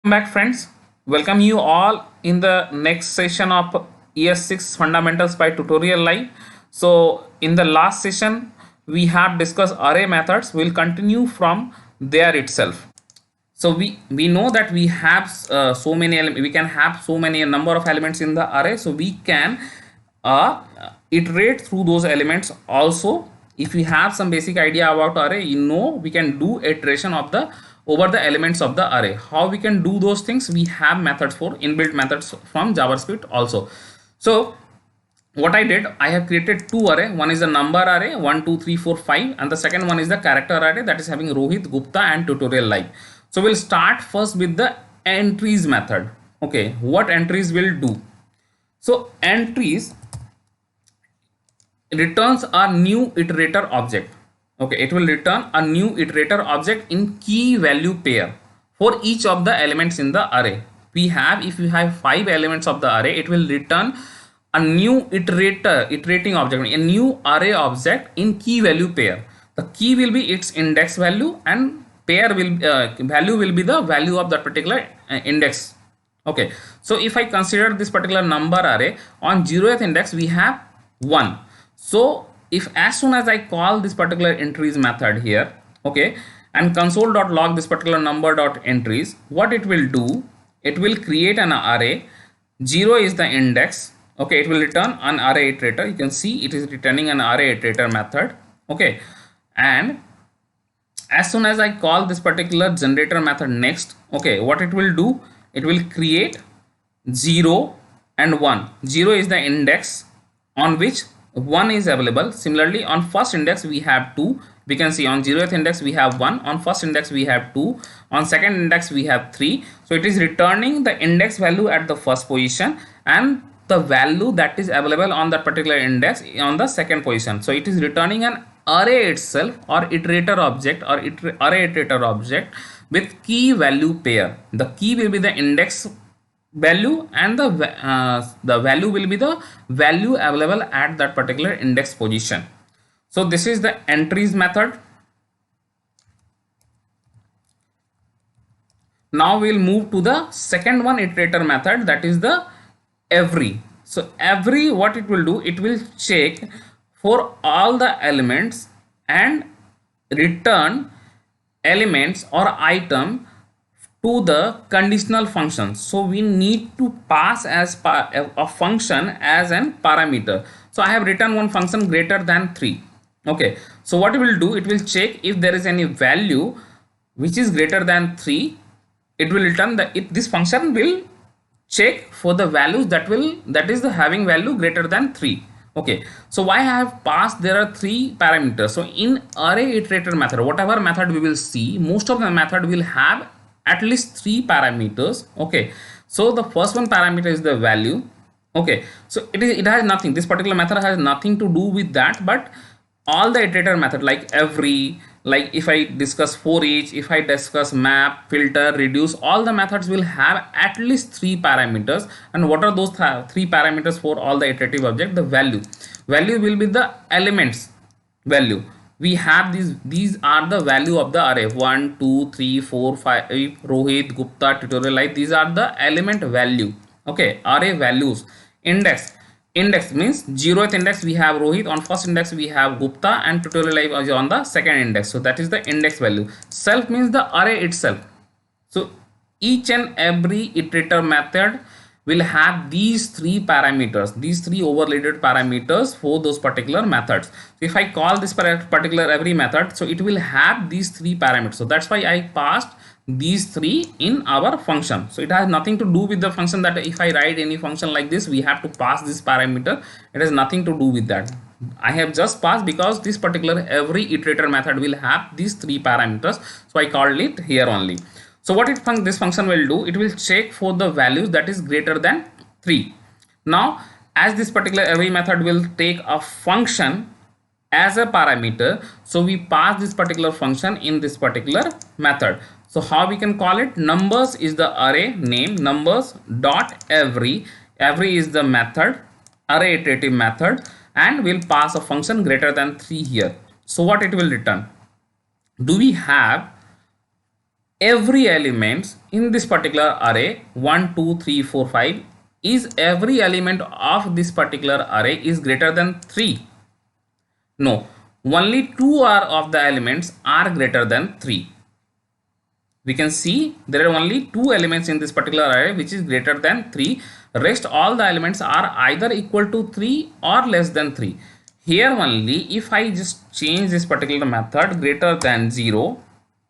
Welcome back, friends. Welcome you all in the next session of ES6 Fundamentals by Tutorial Live. So, in the last session, we have discussed array methods. We'll continue from there itself. So we know that we have so many we can have so many number of elements in the array, so we can uh, iterate through those elements also. If we have some basic idea about array, we can do iteration of the over the elements of the array. How we can do those things? We have methods for inbuilt methods from JavaScript also. So what I did, I have created two array. One is the number array 1 2 3 4 5, and the second one is the character array that is having Rohit, Gupta and tutorial live. So we'll start first with the entries method. Okay, what entries will do? So entries returns a new iterator object. Okay, it will return a new iterator object in key value pair for each of the elements in the array. If you have 5 elements of the array, it will return a new iterating object, a new array object in key value pair. The key will be its index value, and pair will value will be the value of that particular index. Okay, so if I consider this particular number array, on 0th index we have 1. So if as soon as I call this particular entries method here, okay, and console.log this particular number.entries, what it will do, it will create an array. 0 is the index. Okay, it will return an array iterator. You can see it is returning an array iterator method. Okay, and as soon as I call this particular generator method next, okay, what it will do, it will create 0 and 1. 0 is the index on which 1 is available. Similarly, on first index we have 2. We can see on 0th index we have 1, on first index we have 2, on second index we have 3. So it is returning the index value at the first position and the value that is available on that particular index on the second position. So it is returning an array itself, or iterator object, or array iterator object with key value pair. The key will be the index value, and the value will be the value available at that particular index position. So this is the entries method. Now we'll move to the second one iterator method, that is the every. So every, what it will do, it will check for all the elements and return elements or item to the conditional function. So we need to pass as a function as an parameter. So I have written one function greater than 3. Okay, so what it will do, it will check if there is any value which is greater than 3. It will return this function will check for the values that is the having value greater than 3. Okay, so why I have passed, there are 3 parameters. So in array iterator method, whatever method we will see, most of the method will have at least 3 parameters. Okay, so the first one parameter is the value. Okay, so it has nothing, this particular method has nothing to do with that, but all the iterator method like every, like if I discuss for each, if I discuss map, filter, reduce, all the methods will have at least 3 parameters. And what are those 3 parameters for all the iterative object? The value will be the elements value. We have these are the value of the array 1 2 3 4 5, Rohit, Gupta, tutorial live, these are the element value. Okay, array values. Index means 0th index we have Rohit, on first index we have Gupta, and tutorial live is on the second index. So that is the index value. Self means the array itself. So each and every iterator method will have these 3 parameters, these 3 overloaded parameters for those particular methods. So if I call this particular every method, so it will have these 3 parameters. So that's why I passed these 3 in our function. So it has nothing to do with the function, that if I write any function like this we have to pass this parameter. It has nothing to do with that. I have just passed because this particular every iterator method will have these 3 parameters, so I called it here only. So what this function will do, it will check for the values that is greater than 3. Now as this particular every method will take a function as a parameter, so we pass this particular function in this particular method. So how we can call it? Numbers is the array name, numbers dot every is the method, array iterative method, and we'll pass a function greater than 3 here. So what it will return? Do we have every element in this particular array 1 2 3 4 5 is every element of this particular array is greater than 3. No, only 2 are of the elements are greater than 3. We can see there are only 2 elements in this particular array which is greater than 3. Rest all the elements are either equal to 3 or less than 3. Here only if I just change this particular method greater than 0.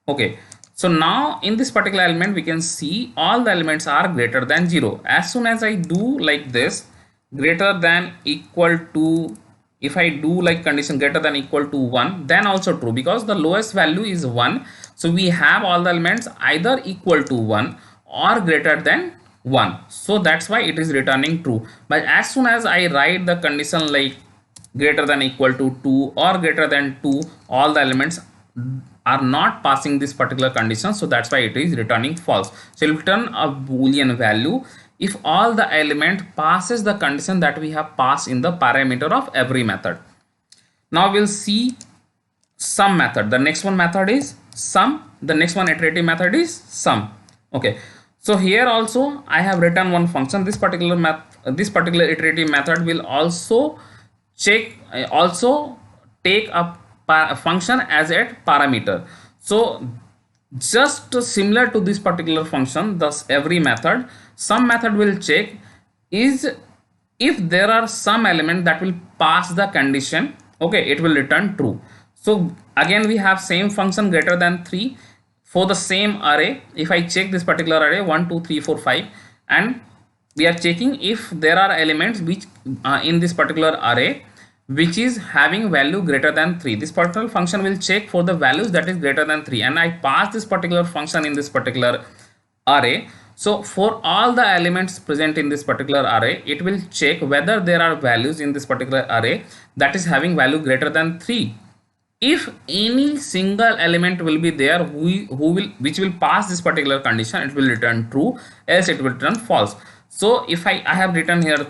Okay, so now in this particular element we can see all the elements are greater than 0. As soon as I do like this, greater than equal to, if I do like condition greater than equal to 1, then also true, because the lowest value is 1. So we have all the elements either equal to 1 or greater than 1. So that's why it is returning true. But as soon as I write the condition like greater than equal to 2 or greater than 2, all the elements are not passing this particular condition, so that's why it is returning false. So it will return a boolean value if all the element passes the condition that we have passed in the parameter of every method. Now we'll see sum method. The next one method is sum, the next one iterative method is sum. Okay, so here also I have written one function. This particular iterative method will also check, also take a function as a parameter. So just similar to this particular function, thus every method, sum method will check is if there are some element that will pass the condition, okay, it will return true. So again we have same function greater than 3 for the same array. If I check this particular array 1 2 3 4 5, and we are checking if there are elements which in this particular array which is having value greater than 3. This particular function will check for the values that is greater than 3, and I pass this particular function in this particular array. So for all the elements present in this particular array, it will check whether there are values in this particular array that is having value greater than 3. If any single element will be there which will pass this particular condition, it will return true, else it will return false. So if I have written here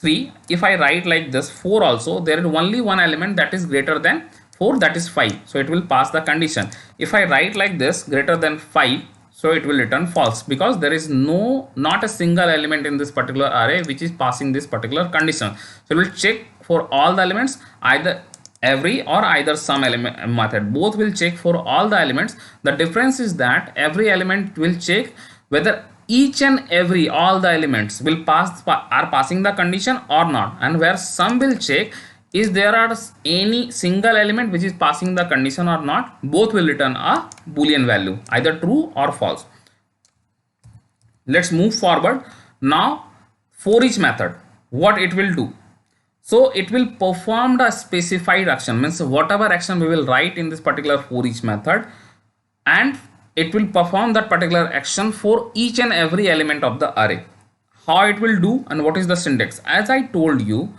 3, if I write like this 4 also, there is only one element that is greater than 4, that is 5, so it will pass the condition. If I write like this greater than 5, so it will return false, because there is not a single element in this particular array which is passing this particular condition. So it will check for all the elements, either every or either some element method, both will check for all the elements. The difference is that every element will check whether each and every all the elements will are passing the condition or not, and where some will check is there are any single element which is passing the condition or not, both will return a boolean value, either true or false. Let's move forward. Now for each method, what it will do, so it will perform the specified action, means whatever action we will write in this particular for each method, and it will perform that particular action for each and every element of the array. How it will do and what is the syntax? As I told you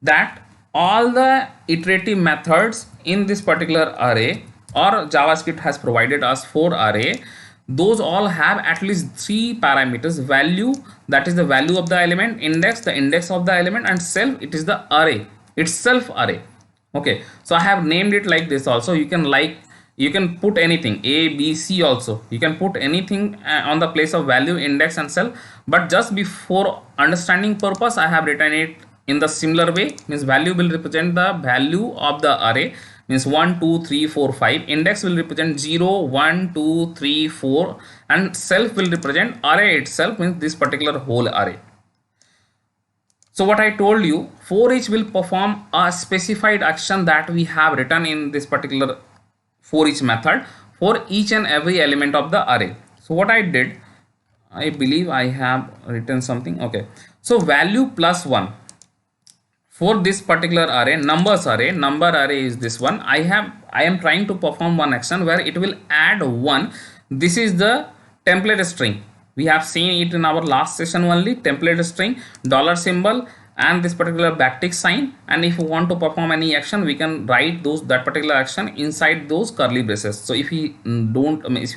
that all the iterative methods in this particular array, or JavaScript has provided us for array, those all have at least 3 parameters: value, that is the value of the element; index, the index of the element; and self, it is the array itself, array. Okay, so I have named it like this. Also you can put anything, a b c, also you can put anything on the place of value, index and self, but just before understanding purpose I have written it in the similar way. Means value will represent the value of the array, means 1 2 3 4 5, index will represent 0 1 2 3 4, and self will represent array itself, means this particular whole array. So what I told you, for each will perform a specified action that we have written in this particular for each method for each and every element of the array. So what I did, I believe I have written something. Okay, so value plus 1 for this particular array, numbers array, number array is this one. I am trying to perform one action where it will add 1. This is the template string. We have seen it in our last session only. Template string, dollar symbol, and this particular backtick sign, and if you want to perform any action, we can write that particular action inside those curly braces. So if you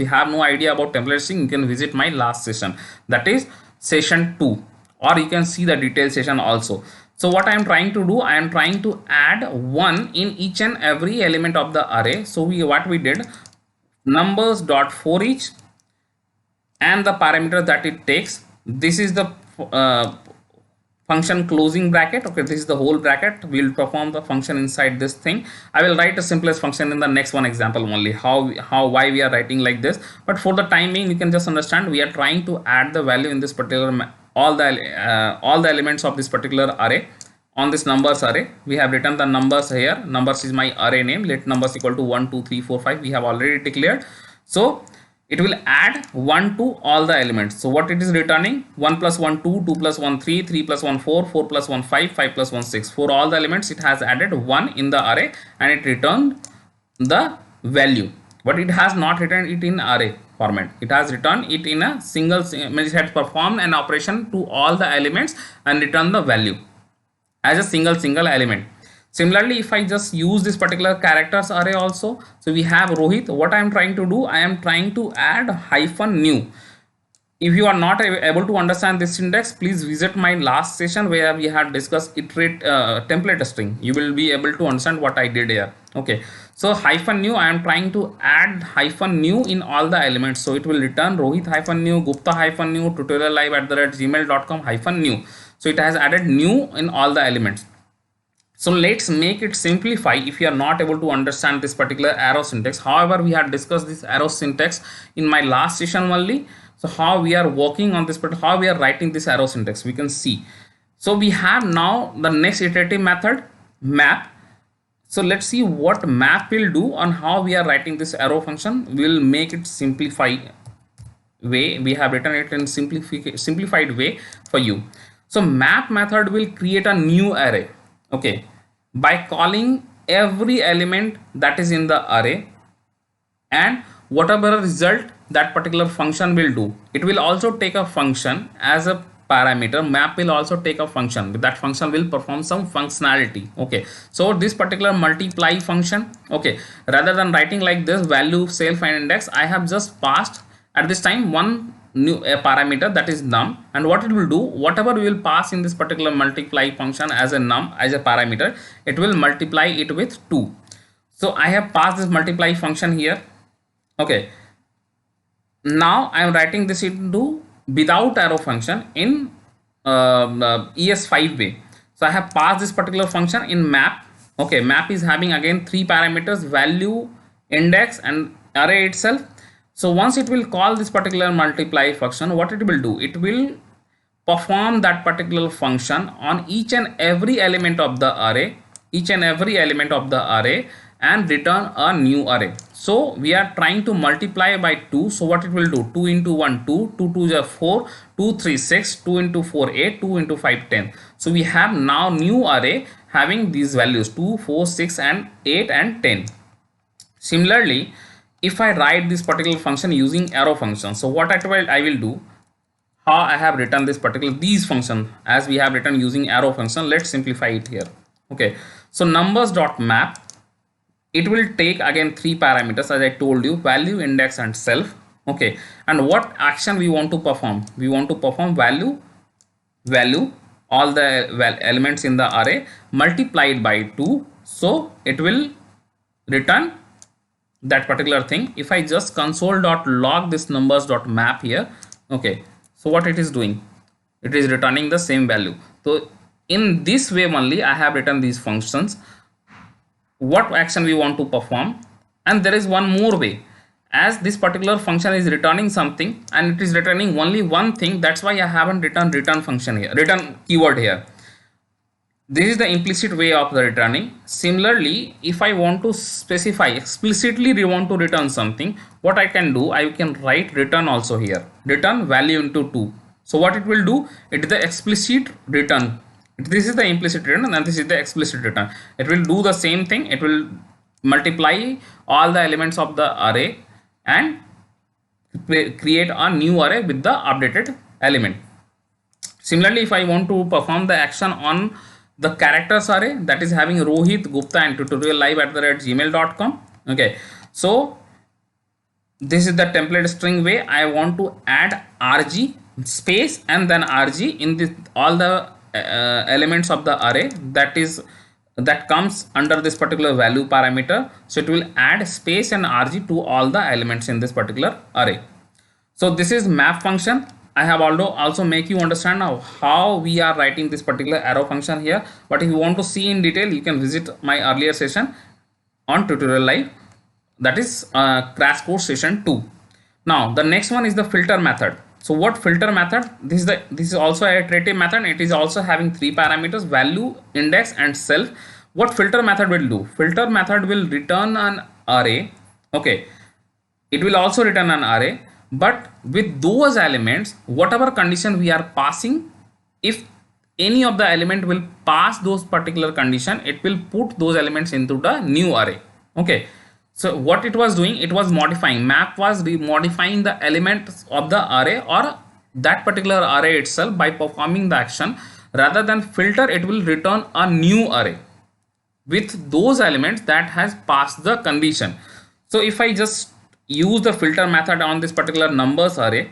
have no idea about template string, you can visit my last session, that is session 2, or you can see the detailed session also. So what I am trying to do, I am trying to add 1 in each and every element of the array. So what we did, numbers dot for each, and the parameter that it takes. This is the uh, function closing bracket. Okay, this is the whole bracket. We'll perform the function inside this thing. I will write a simplest function in the next one example only, why we are writing like this. But for the time being, you can just understand we are trying to add the value in this particular all the elements of this particular array on this numbers array. We have written the numbers here. Numbers is my array name. Let numbers equal to 1 2 3 4 5. We have already declared. So it will add 1 to all the elements. So what it is returning: 1 plus 1 2, 2 plus 1 3, 3 plus 1 4, 4 plus 1 5, 5 plus 1 6. For all the elements it has added 1 in the array and it returned the value, but it has not written it in array format. It has returned it in a single, it had performed an operation to all the elements and returned the value as a single element. Similarly, if I just use this particular characters array also, so we have Rohit. What I am trying to do, I am trying to add hyphen new. If you are not able to understand this syntax, please visit my last session where we had discussed iterate template string. You will be able to understand what I did here. Okay, so hyphen new, I am trying to add hyphen new in all the elements. So it will return Rohit hyphen new, Gupta hyphen new, tutoriallive@gmail.com hyphen new. So it has added new in all the elements. So let's make it simplify if you are not able to understand this particular arrow syntax. However, we had discussed this arrow syntax in my last session only. So how we are working on this, but how we are writing this arrow syntax, we can see. So we have now the next iterative method, map. So let's see what map will do on how we are writing this arrow function. We'll make it simplified way. We have written it in simplified way for you. So map method will create a new array. Okay, by calling every element that is in the array, and whatever result that particular function will do, it will also take a function as a parameter. Map will also take a function. That function will perform some functionality. Okay, so this particular multiply function, okay, rather than writing like this value self and index, I have just passed at this time one new parameter, that is num, and what it will do, whatever we will pass in this particular multiply function as a num, as a parameter, it will multiply it with 2. So I have passed this multiply function here. Okay, now I am writing this into without arrow function in ES5 way. So I have passed this particular function in map. Okay, map is having again 3 parameters: value, index, and array itself. So once it will call this particular multiply function, what it will do, it will perform that particular function on each and every element of the array, and return a new array. So we are trying to multiply by 2. So what it will do, 2 into 1 2, 2 2 is 4, 2 3 6, 2 into 4 8, 2 into 5 10. So we have now new array having these values 2 4 6 and 8 and 10. Similarly, if I write this particular function using arrow function, so what I will do, how I have written this particular these function as we have written using arrow function. Let's simplify it here. Okay, so numbers dot map, it will take again 3 parameters as I told you: value, index, and self. Okay, and what action we want to perform? We want to perform value, all the elements in the array multiplied by 2. So it will return that particular thing. If I just console.log this numbers.map here, okay, so what it is doing, it is returning the same value. So in this way only I have written these functions, what action we want to perform. And there is one more way, as this particular function is returning something and it is returning only one thing, that's why I haven't written return function here, return keyword here. This is the implicit way of the returning. Similarly, if I want to specify explicitly, we want to return something, what I can do, I can write return also here, return value into 2. So what it will do, it is the explicit return. This is the implicit return and this is the explicit return. It will do the same thing. It will multiply all the elements of the array and create a new array with the updated element. Similarly, if I want to perform the action on the characters array, that is having Rohit, Gupta, and tutoriallive@gmail.com. Okay, so this is the template string way. I want to add RG space and then RG in this all the elements of the array that comes under this particular value parameter. So it will add space and RG to all the elements in this particular array. So this is map function. I have also make you understand how we are writing this particular arrow function here. But if you want to see in detail, you can visit my earlier session on tutorial live, that is crash course session 2. Now the next one is the filter method. So what filter method? This is also a iterative method. It is also having three parameters: value, index, and self. What filter method will do? Filter method will return an array. Okay, it will also return an array, but with those elements, whatever condition we are passing, if any of the element will pass those particular condition, it will put those elements into the new array. Okay, so what it was doing, it was modifying, map was modifying the elements of the array or that particular array itself by performing the action. Rather than filter, it will return a new array with those elements that has passed the condition. So if I just use the filter method on this particular numbers array,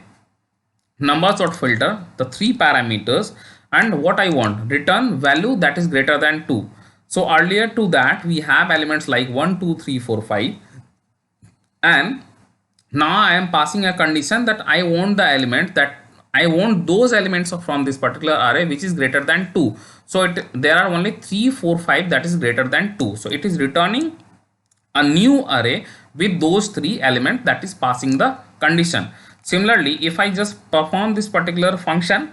numbers dot filter, the three parameters, and what I want, return value that is greater than 2. So earlier to that we have elements like 1 2 3 4 5, and now I am passing a condition that I want the element that I want those elements from this particular array which is greater than 2. So there are only 3 4 5 that is greater than 2. So it is returning a new array with those three elements that is passing the condition. Similarly, if I just perform this particular function,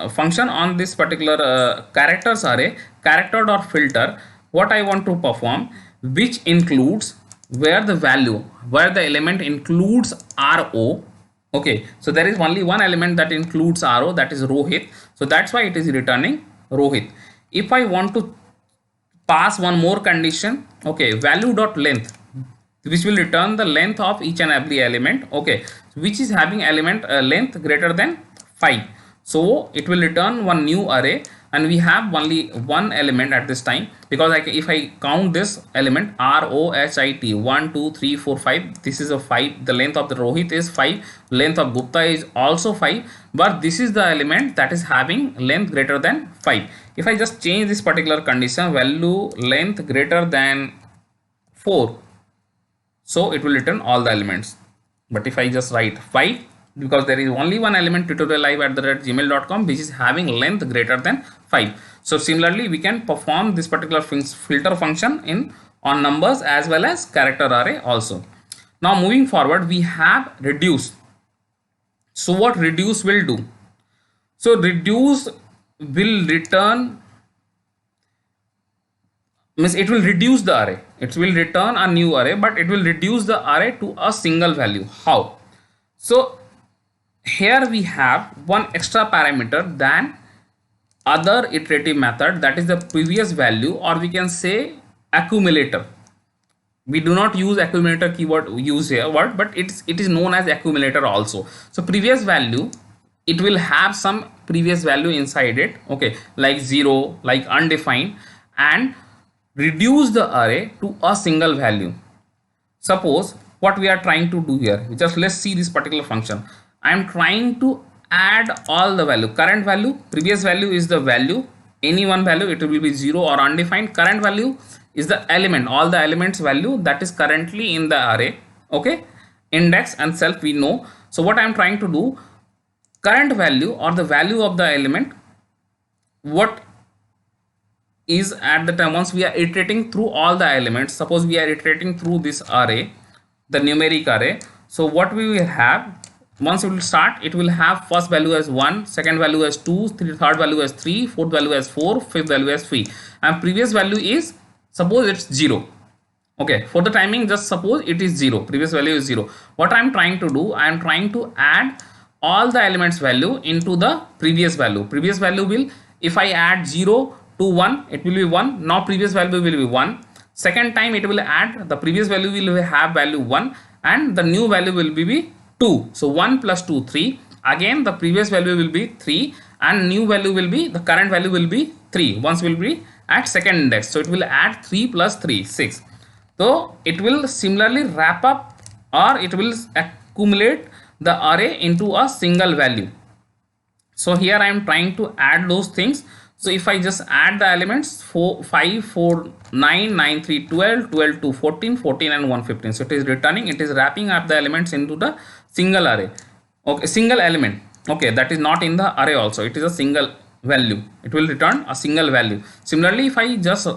function on this particular characters array, character dot filter, what I want to perform, which includes where the element includes ro. Okay, so there is only one element that includes ro, that is Rohit. So that's why it is returning Rohit. If I want to pass one more condition, okay, value dot length, which will return the length of each and every element, okay, which is having element length greater than 5. So it will return one new array, and we have only one element at this time, because if I count this element Rohit, 1 2 3 4 5, this is a 5, the length of the Rohit is 5, length of Gupta is also 5, but this is the element that is having length greater than 5. If I just change this particular condition, value length greater than 4, so it will return all the elements. But if I just write 5, because there is only one element tutoriallive@gmail.com which is having length greater than 5. So similarly we can perform this particular filter function on numbers as well as character array also. Now moving forward, we have reduce. So what reduce will do? So reduce will return, means it will reduce the array, it will return a new array, but it will reduce the array to a single value. How? So here we have one extra parameter than other iterative method, that is the previous value, or we can say accumulator. We do not use accumulator keyword use here word, but it is known as accumulator also. So previous value, it will have some previous value inside it, okay, like 0, like undefined, and reduce the array to a single value. Suppose what we are trying to do here, just let's see this particular function. I am trying to add all the value, current value, previous value is the value, any one value, it will be 0 or undefined. Current value is the element, all the elements value that is currently in the array, okay. Index and self we know. So what I am trying to do, current value or the value of the element, what is at the time, once we are iterating through all the elements, suppose we are iterating through this array, the numeric array. So what we will have, once it will start, it will have first value as 1, second value as 2, third value as 3, fourth value as 4, fifth value as 3, and previous value is, suppose it's 0. Okay, for the timing, just suppose it is 0, previous value is 0. What I am trying to do, I am trying to add all the elements value into the previous value. Previous value will, if I add 0 to 1, it will be 1. Now previous value will be 1. Second time it will add, the previous value will have value 1, and the new value will be 2. So 1 plus 2, 3. Again the previous value will be 3, and new value will be, the current value will be 3. Once will be at second index, so it will add 3 plus 3, 6. So it will similarly wrap up, or it will accumulate the array into a single value. So here I am trying to add those things. So if I just add the elements 4 5 4 9 9 3 12 12 2 14 14 and 1 15, so it is returning, it is wrapping up the elements into the single array, okay, single element, okay, that is not in the array also, it is a single value, it will return a single value. Similarly, if I just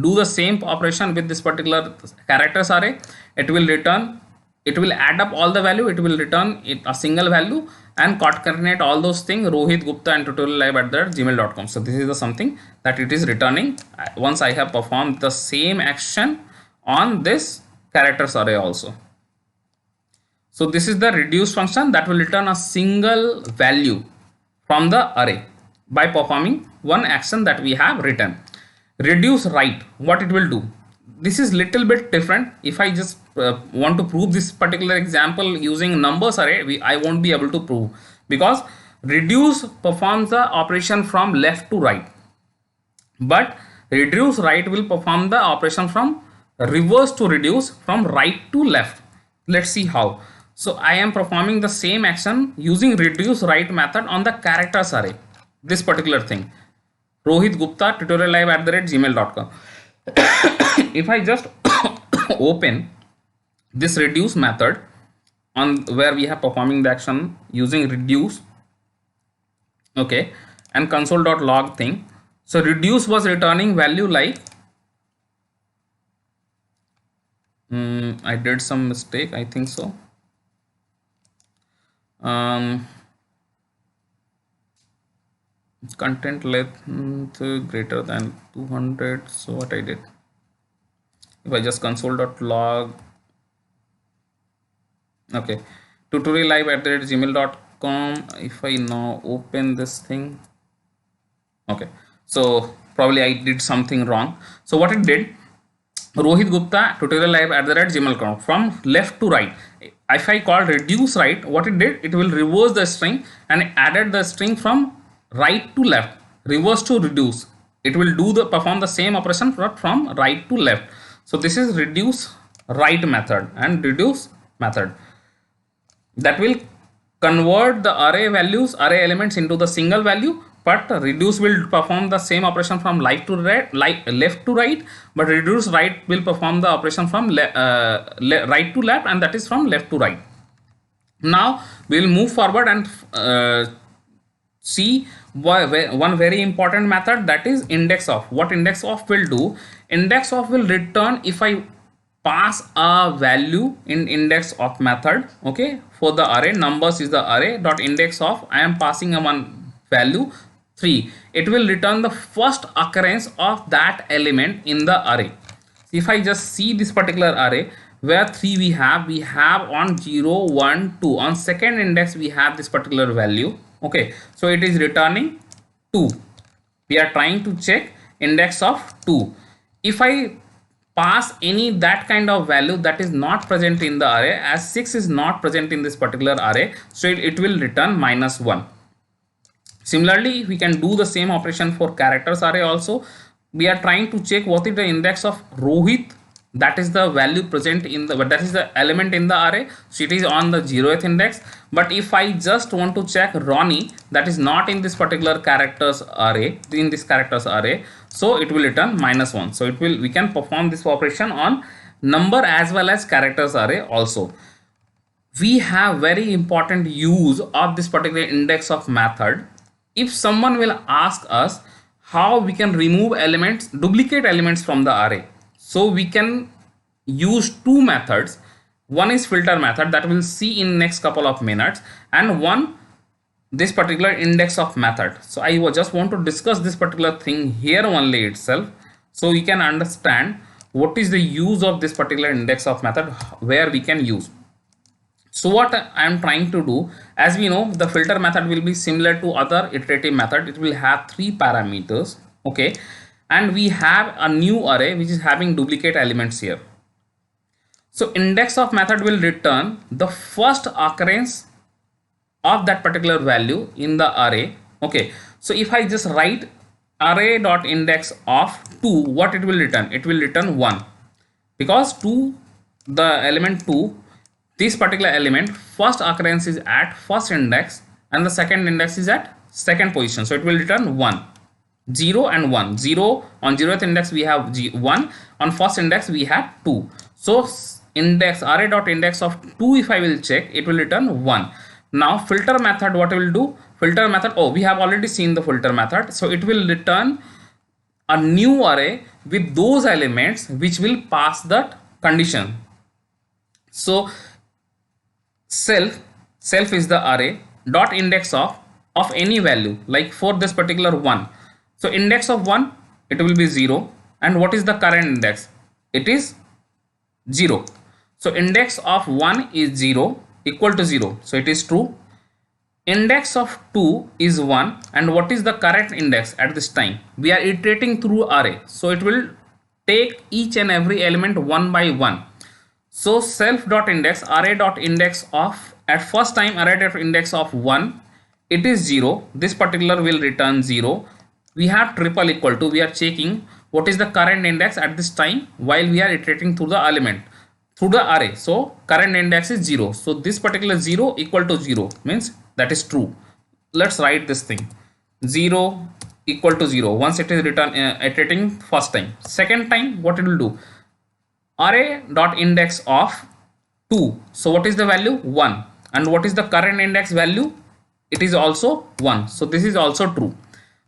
do the same operation with this particular characters array, it will return, it will add up all the value, it will return it a single value and concatenate all those things, Rohit Gupta and tutoriallive@gmail.com. So this is the something that it is returning once I have performed the same action on this characters array also. So this is the reduce function that will return a single value from the array by performing one action that we have written. Reduce write, what it will do, this is little bit different. If I just want to prove this particular example using numbers array, I won't be able to prove, because reduce performs the operation from left to right, but reduce write will perform the operation from reverse to reduce, from right to left. Let's see how. So I am performing the same action using reduce write method on the characters array, this particular thing, Rohit Gupta tutoriallive@gmail.com. If I just open this reduce method on where we have performing the action using reduce, okay, and console.log thing. So reduce was returning value like I did some mistake, I think so. Content length greater than 200. So what I did, if I just console.log, okay, tutoriallive@gmail.com, if I now open this thing, okay, so probably I did something wrong. So what it did, Rohit Gupta tutoriallive@gmail.com, from left to right, if I call reduce right, what it did, it will reverse the string and added the string from right to left, reverse to reduce, it will do the perform the same operation from right to left. So this is reduce write method and reduce method that will convert the array values, array elements into the single value, but reduce will perform the same operation from left to right, left to right, but reduce right will perform the operation from right to left, and that is from left to right. Now we will move forward and see one very important method, that is index of. What index of will do, index of will return if I pass a value in index of method, okay, for the array, numbers is the array dot index of, I am passing a one value 3, it will return the first occurrence of that element in the array. If I just see this particular array where 3 we have on 0 1 2, on second index we have this particular value, okay, so it is returning 2. We are trying to check index of 2. If I pass any that kind of value that is not present in the array, as 6 is not present in this particular array, so it will return -1. Similarly, we can do the same operation for characters array also. We are trying to check what is the index of Rohit, that is the value present in the, that is the element in the array, so it is on the 0th index. But if I just want to check Ronnie, that is not in this particular characters array, in this characters array, so it will return -1. So it will, we can perform this operation on number as well as characters array also. We have very important use of this particular index of method. If someone will ask us how we can remove elements, duplicate elements from the array, so we can use two methods. One is filter method that we'll see in next couple of minutes, and one this particular index of method. So I just want to discuss this particular thing here only itself, so we can understand what is the use of this particular index of method, where we can use. So what I am trying to do, as we know, the filter method will be similar to other iterative method. It will have 3 parameters, okay, and we have a new array which is having duplicate elements here. So index of method will return the first occurrence of that particular value in the array, okay. So if I just write array dot index of 2, what it will return? It will return 1, because 2, the element 2, this particular element first occurrence is at first index and the second index is at second position, so it will return 1. 0 and 1. 0 on 0th index we have 1, on first index we have 2. So index array dot index of 2, if I will check, it will return 1. Now filter method, what I will do, filter method, oh, we have already seen the filter method, so it will return a new array with those elements which will pass that condition. So self is the array dot index of any value, like for this particular 1. So index of 1, it will be 0, and what is the current index? It is 0. So index of 1 is 0, equal to 0, so it is true. Index of 2 is 1, and what is the current index at this time? We are iterating through array, so it will take each and every element one by one. So self dot index array dot index of, at first time array dot index of 1, it is 0, this particular will return 0. We have triple equal to, we are checking what is the current index at this time while we are iterating through the element, through the array. So current index is 0, so this particular 0 equal to 0 means that is true. Let's write this thing, 0 equal to 0 once it is written iterating first time. Second time, what it will do, array dot index of 2, so what is the value? 1, and what is the current index value? It is also 1, so this is also true.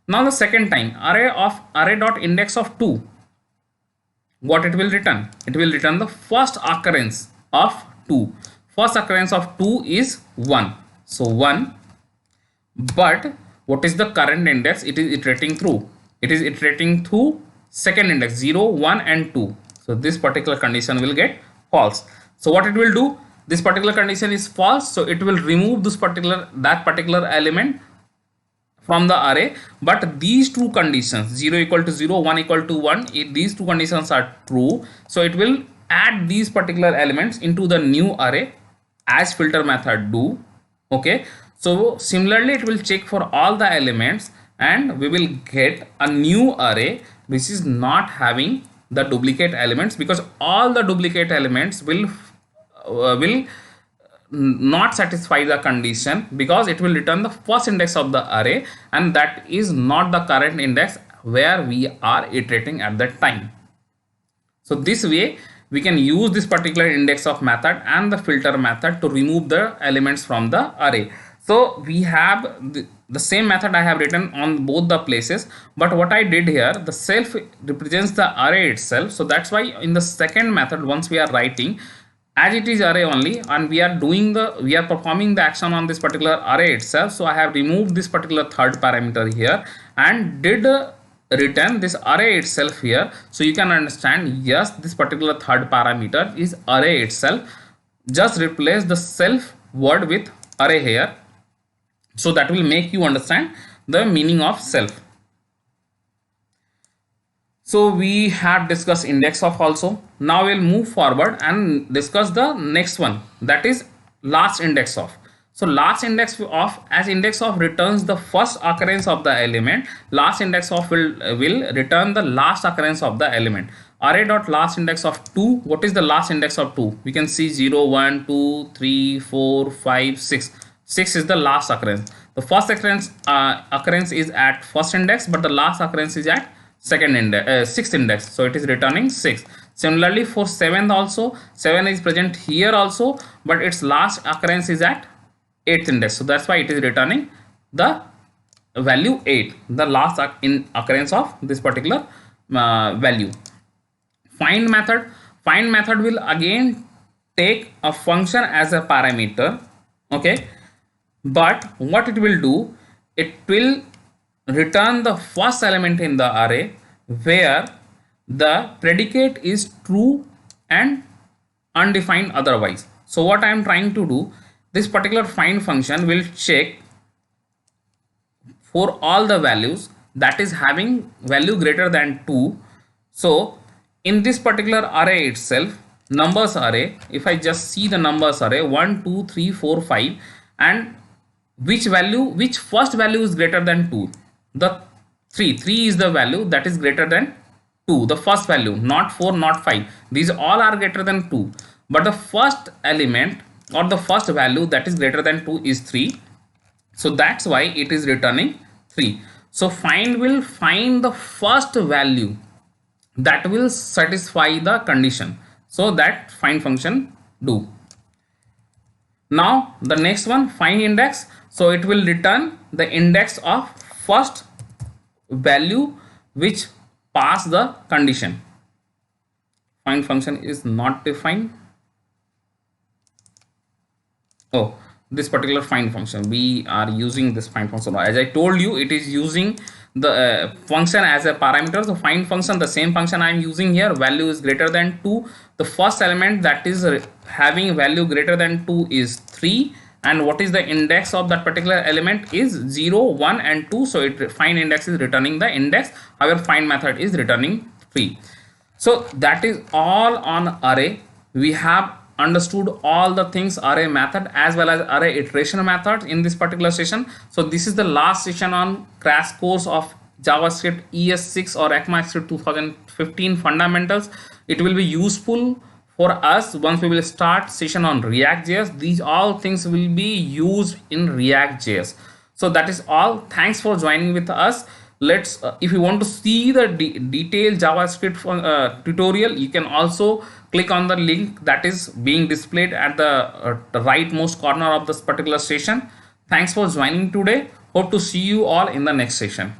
Now the second time, array dot index of 2, what it will return? It will return the first occurrence of 2. First occurrence of 2 is 1, so 1. But what is the current index? It is iterating through, it is iterating through second index, 0, 1 and 2. So this particular condition will get false. So what it will do, this particular condition is false, so it will remove that particular element from the array. But these two conditions, 0 equal to 0, 1 equal to 1, if these two conditions are true, so it will add these particular elements into the new array as filter method do. Okay, so similarly it will check for all the elements, and we will get a new array which is not having the duplicate elements, because all the duplicate elements will not satisfy the condition, because it will return the first index of the array, and that is not the current index where we are iterating at that time. So this way we can use this particular index of method and the filter method to remove the elements from the array. So we have the same method I have written on both the places, but what I did here, the self represents the array itself. So that's why in the second method, once we are writing, as it is array only, and we are performing the action on this particular array itself, so I have removed this particular third parameter here and did return this array itself here. So you can understand, yes, this particular third parameter is array itself. Just replace the self word with array here, so that will make you understand the meaning of self. So we have discussed index of also. Now we'll move forward and discuss the next one, that is last index of. So last index of, as index of returns the first occurrence of the element, last index of will return the last occurrence of the element. Array dot last index of 2, what is the last index of 2? We can see 0, 1, 2, 3, 4, 5, 6. 6 is the last occurrence. The first occurrence is at first index, but the last occurrence is at second index, sixth index, so it is returning 6. Similarly for 7th also, 7 is present here also, but its last occurrence is at 8th index, so that's why it is returning the value 8, the last occurrence of this particular value. Find method will again take a function as a parameter. Okay, but what it will do, it will return the first element in the array where the predicate is true and undefined otherwise. So what I am trying to do, this particular find function will check for all the values that is having value greater than 2. So in this particular array itself, numbers array, if I just see the numbers array 1, 2, 3, 4, 5, and which first value is greater than 2? The 3 is the value that is greater than 2, the first value, not 4, not 5. These all are greater than 2, but the first element or the first value that is greater than 2 is 3. So that's why it is returning 3. So find will find the first value that will satisfy the condition. So that find function do. Now the next one, find index. So it will return the index of first value which pass the condition. Find function is not defined. Oh, this particular find function, we are using this find function. As I told you, it is using the function as a parameter. So find function, the same function I am using here, value is greater than 2. The first element that is having value greater than 2 is 3, and what is the index of that particular element is 0, 1 and 2. So it find index is returning the index, however find method is returning 3. So that is all on array. We have understood all the things array method as well as array iteration methods in this particular session. So this is the last session on crash course of JavaScript ES6 or ECMAScript 2015 fundamentals. It will be useful for us once we will start session on React.js. These all things will be used in React.js. So that is all. Thanks for joining with us. Let's if you want to see the detailed JavaScript tutorial, you can also click on the link that is being displayed at the rightmost corner of this particular session. Thanks for joining today. Hope to see you all in the next session.